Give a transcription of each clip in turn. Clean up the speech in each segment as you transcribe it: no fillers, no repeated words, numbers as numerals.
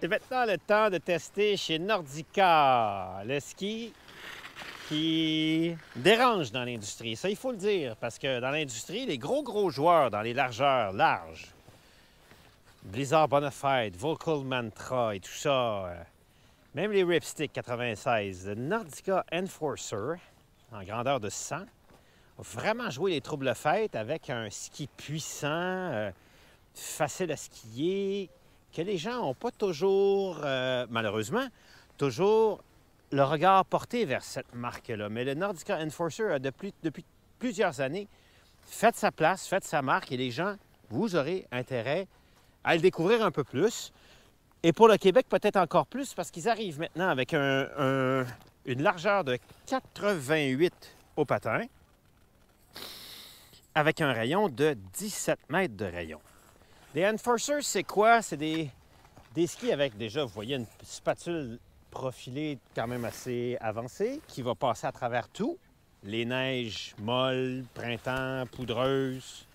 C'est maintenant le temps de tester chez Nordica, le ski qui dérange dans l'industrie. Ça, il faut le dire, parce que dans l'industrie, les gros joueurs dans les largeurs larges, Blizzard Bonafide, Volcal Mantra et tout ça, même les Ripstick 96, le Nordica Enforcer, en grandeur de 100, a vraiment joué les troubles fêtes avec un ski puissant, facile à skier, que les gens n'ont pas toujours, malheureusement, toujours le regard porté vers cette marque-là. Mais le Nordica Enforcer a depuis plusieurs années fait sa place, fait sa marque, et les gens, vous aurez intérêt à le découvrir un peu plus. Et pour le Québec, peut-être encore plus, parce qu'ils arrivent maintenant avec une largeur de 88 au patin, avec un rayon de 17 mètres de rayon. Les Enforcers, c'est quoi? C'est des skis avec, déjà, vous voyez, une spatule profilée quand même assez avancée qui va passer à travers tout. Les neiges molles, printemps, poudreuses,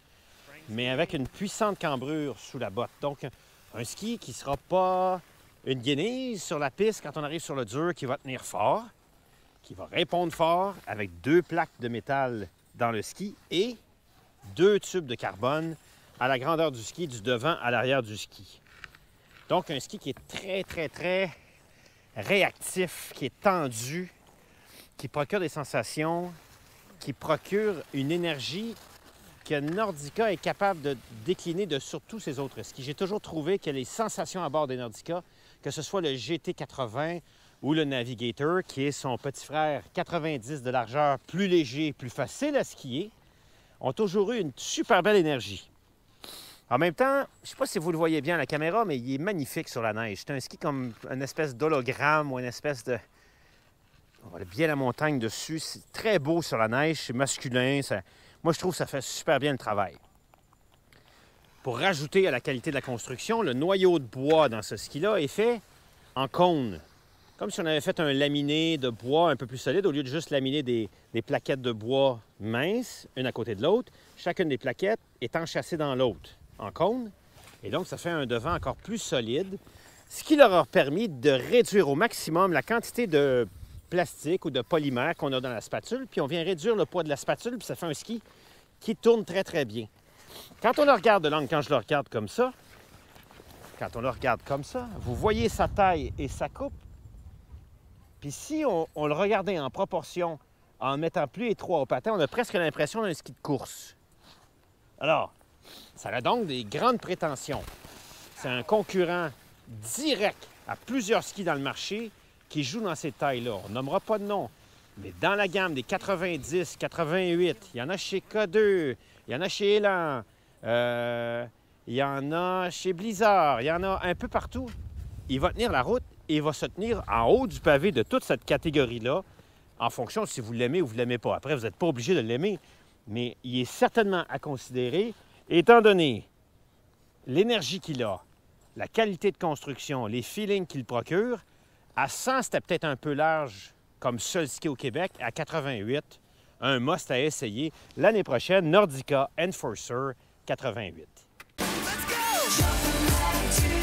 mais avec une puissante cambrure sous la botte. Donc, un ski qui ne sera pas une guenille sur la piste quand on arrive sur le dur, qui va tenir fort, qui va répondre fort, avec 2 plaques de métal dans le ski et 2 tubes de carbone à la grandeur du ski, du devant à l'arrière du ski. Donc, un ski qui est très réactif, qui est tendu, qui procure des sensations, qui procure une énergie que Nordica est capable de décliner de sur tous ses autres skis. J'ai toujours trouvé que les sensations à bord des Nordica, que ce soit le GT80 ou le Navigator, qui est son petit frère 90 de largeur, plus léger, plus facile à skier, ont toujours eu une super belle énergie. En même temps, je ne sais pas si vous le voyez bien à la caméra, mais il est magnifique sur la neige. C'est un ski comme une espèce d'hologramme ou une espèce de... On voit bien la montagne dessus. C'est très beau sur la neige, c'est masculin. Moi, je trouve que ça fait super bien le travail. Pour rajouter à la qualité de la construction, le noyau de bois dans ce ski-là est fait en cône. Comme si on avait fait un laminé de bois un peu plus solide, au lieu de juste laminer des plaquettes de bois minces, une à côté de l'autre. Chacune des plaquettes est enchâssée dans l'autre, en cône. Et donc, ça fait un devant encore plus solide, ce qui leur a permis de réduire au maximum la quantité de plastique ou de polymère qu'on a dans la spatule, puis on vient réduire le poids de la spatule, puis ça fait un ski qui tourne très bien. Quand on le regarde de l'angle, quand je le regarde comme ça, vous voyez sa taille et sa coupe. Puis si on le regardait en proportion, en mettant plus étroit au patin, on a presque l'impression d'un ski de course. Alors, ça a donc des grandes prétentions. C'est un concurrent direct à plusieurs skis dans le marché qui jouent dans ces tailles-là. On nommera pas de nom, mais dans la gamme des 90, 88, il y en a chez K2, il y en a chez Elan, il y en a chez Blizzard, il y en a un peu partout. Il va tenir la route et il va se tenir en haut du pavé de toute cette catégorie-là, en fonction de si vous l'aimez ou vous ne l'aimez pas. Après, vous n'êtes pas obligé de l'aimer, mais il est certainement à considérer, étant donné l'énergie qu'il a, la qualité de construction, les feelings qu'il procure. À 100, c'était peut-être un peu large comme seul ski au Québec. À 88, un must à essayer l'année prochaine, Nordica Enforcer 88. Let's go!